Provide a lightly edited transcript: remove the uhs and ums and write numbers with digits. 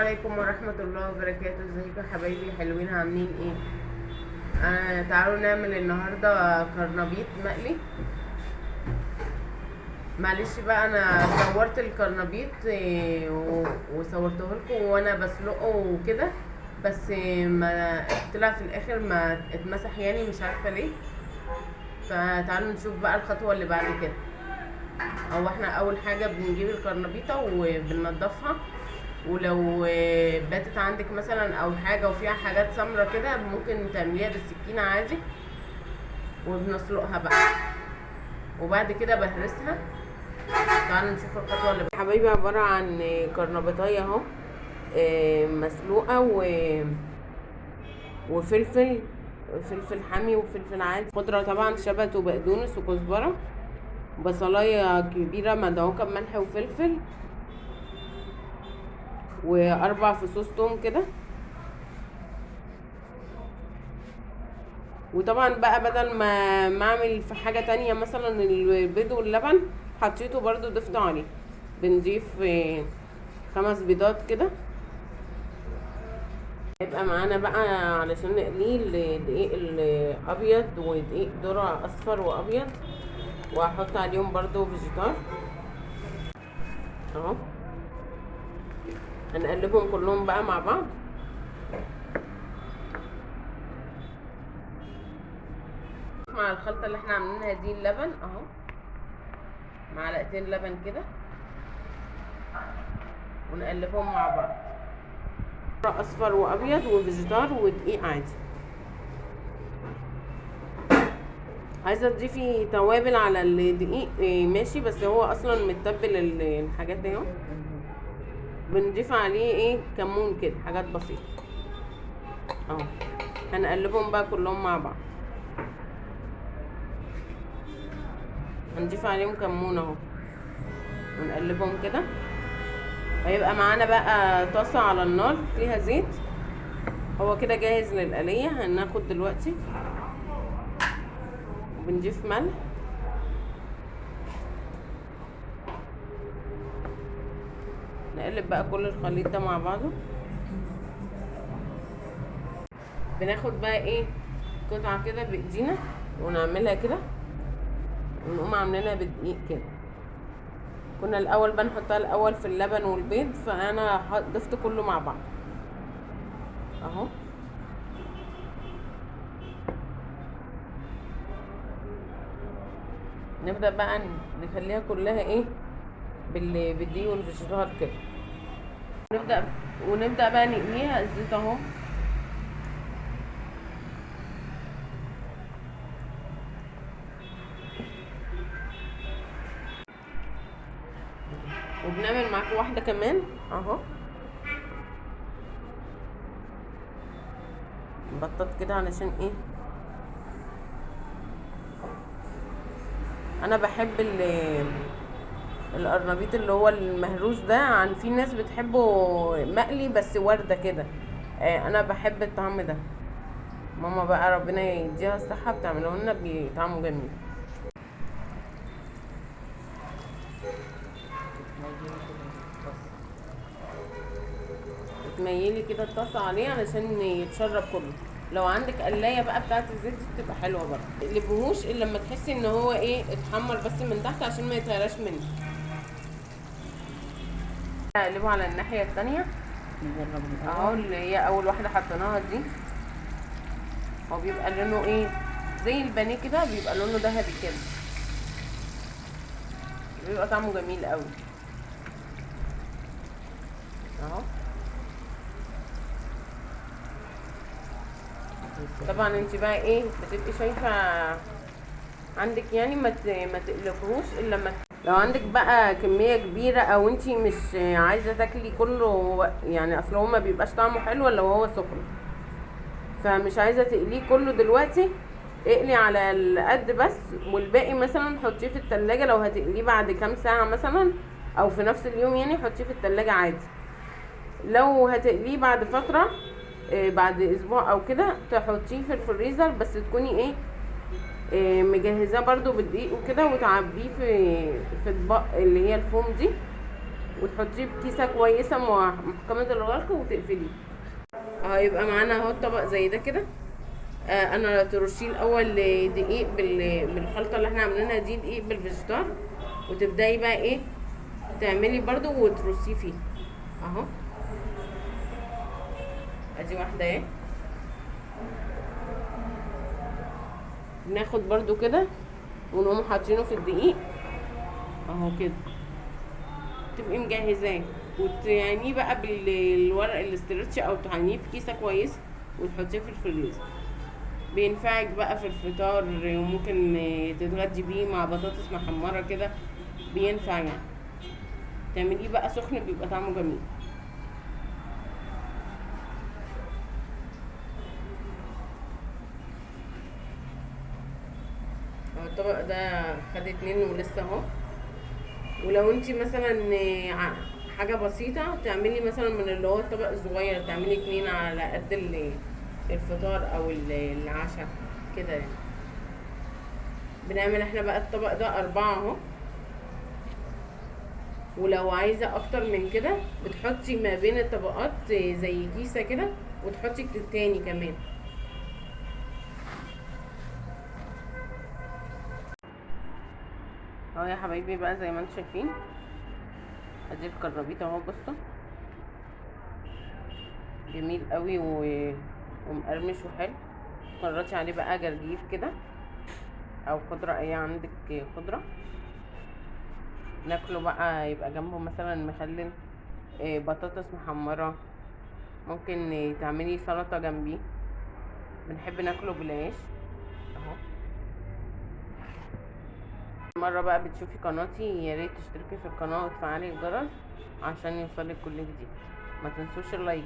عليكم ورحمة الله وبركاته. ازيكم يا حبايبي حلوين، عاملين ايه؟ تعالوا نعمل النهاردة كرنبيط مقلي. معلش بقى، انا صورت الكرنبيط وصورته لكم وانا بسلقه وكده، بس ما طلع في الاخر ما اتمسح، يعني مش عارفة ليه. فتعالوا نشوف بقى الخطوة اللي بعد كده. احنا اول حاجة بنجيب الكرنبيطة وبننضفها، ولو باتت عندك مثلا او حاجه وفيها حاجات سمرة كده ممكن تعمليها بالسكينه عادي، وبنسلقها بقى وبعد كده بهرسها. تعالوا نشوف الخطوه اللي بقى. حبايبي، عباره عن كرنبيطايه اهو، مسلوقه وفلفل، فلفل حامي وفلفل عادي، خضره طبعا شبت وبقدونس وكزبره، بصلايه كبيره مدعوكه بملح وفلفل، و4 فصوص توم كده. وطبعا بقى بدل ما اعمل في حاجة تانية مثلا البيض واللبن، حطيته برضو ضفته عليه. بنضيف 5 بيضات كده. هيبقى معانا بقى علشان نقليه الدقيق الابيض ودقيق ذرة اصفر وابيض، وهحط عليهم برضو فيجيتار اهو. هنقلبهم كلهم بقى مع بعض. مع الخلطة اللي احنا عاملينها دي اللبن اهو، معلقتين لبن كده، ونقلبهم مع بعض. اصفر وابيض وفيجيتار ودقيق عادي. عايزه تضيفي توابل على الدقيق ماشي، بس هو اصلا متبل الحاجات دي اهو. بنضيف عليه كمون كده، حاجات بسيطه اهو. هنقلبهم بقى كلهم مع بعض. هنضيف عليهم كمون اهو ونقلبهم كده. هيبقى معانا بقى طاسه على النار فيها زيت، هو كده جاهز للقليه. هناخد دلوقتي بنضيف ملح، نقلب بقى كل الخليط ده مع بعضه. بناخد بقى قطعه كده بايدينا ونعملها كده، ونقوم عاملينها بالدقيق كده. كنا الاول بنحطها الاول في اللبن والبيض، فانا ضفت كله مع بعض اهو. نبدا بقى نخليها كلها بالدقيق والفيجيتار كده. ونبدا بقى نقليها الزيت اهو. وبنعمل معاكم واحده كمان اهو، نبطط كده علشان انا بحب القرنبيط اللي هو المهروس ده، عن في ناس بتحبه مقلي بس ورده كده. انا بحب الطعم ده. ماما بقى ربنا يديها الصحه بتعمله لنا بطعمه جميل. تميلي كده الطاسه عليه علشان يتشرب كله. لو عندك قلايه بقى بتاعه الزيت دي بتبقى حلوه برضه. متقلبوهوش الا لما تحسي ان هو اتحمر بس من تحت عشان ما يتهراش منك. اقلبه على الناحيه التانية اهو، اللي هي اول واحده حطيناها دي. هو بيبقى لونه زي البانيه كده، بيبقى لونه ذهبي كده، بيبقى طعمه جميل قوي اهو. طبعا انت بقى بتبقي شايفه عندك، يعني ما تقلقوش الا لما لو عندك بقى كميه كبيره، او انت مش عايزه تاكلي كله، يعني اصل هو ما بيبقاش طعمه حلو الا وهو سخن، فمش عايزه تقليه كله دلوقتي. اقلي على القد بس، والباقي مثلا حطيه في التلاجة. لو هتقليه بعد كام ساعه مثلا او في نفس اليوم، يعني حطيه في التلاجة عادي. لو هتقليه بعد فتره بعد اسبوع او كده، تحطيه في الفريزر، بس تكوني مجهزاه برضو بالدقيق وكده، وتعبيه في اطباق اللي هي الفوم دي، وتحطيه في كيسه كويسه محكمه الغلق وتقفليه. هيبقى معانا اهو الطبق زي ده كده. انا ترشيه الاول دقيق بالخلطه اللي احنا عاملينها دي، دقيق بالفيجيتار، وتبداي بقى ايه تعملي برضو وترصيه فيه اهو. ادي واحده اهي. ناخد برضو كده ونقوم حاطينه في الدقيق اهو كده، تبقي مجهزاه وتعينيه بقى بالورق الاسترتش او تعينيه في كيسه كويس وتحطيه في الفريزر. بينفعك بقى في الفطار، وممكن تتغدي بيه مع بطاطس محمره كده، بينفع يعني. تعمليه بقى سخن بيبقى طعمه جميل. الطبق ده خد 2 ولسه اهو. ولو انتي مثلا حاجه بسيطه تعملي مثلا من اللي هو الطبق الصغير، تعملي 2 على قد الفطار او العشاء كده يعني. بنعمل احنا بقى الطبق ده 4 اهو. ولو عايزه اكتر من كده بتحطي ما بين الطبقات زي كيسه كده وتحطي التاني كمان. اهو يا حبايبي بقى زي ما انتم شايفين، ادي الكرابيط اهو. بصوا جميل قوي ومقرمش وحلو. تخرطي عليه بقى جرجير كده او خضره، اي عندك خضره. ناكله بقى يبقى جنبه مثلا مخلل، بطاطس محمره، ممكن تعملي سلطه جنبيه. بنحب ناكله بالعيش اهو. مره بقى بتشوفي قناتي يا ريت تشتركي في القناه وتفعلي الجرس عشان يوصلك كل جديد. ما تنسوش اللايك.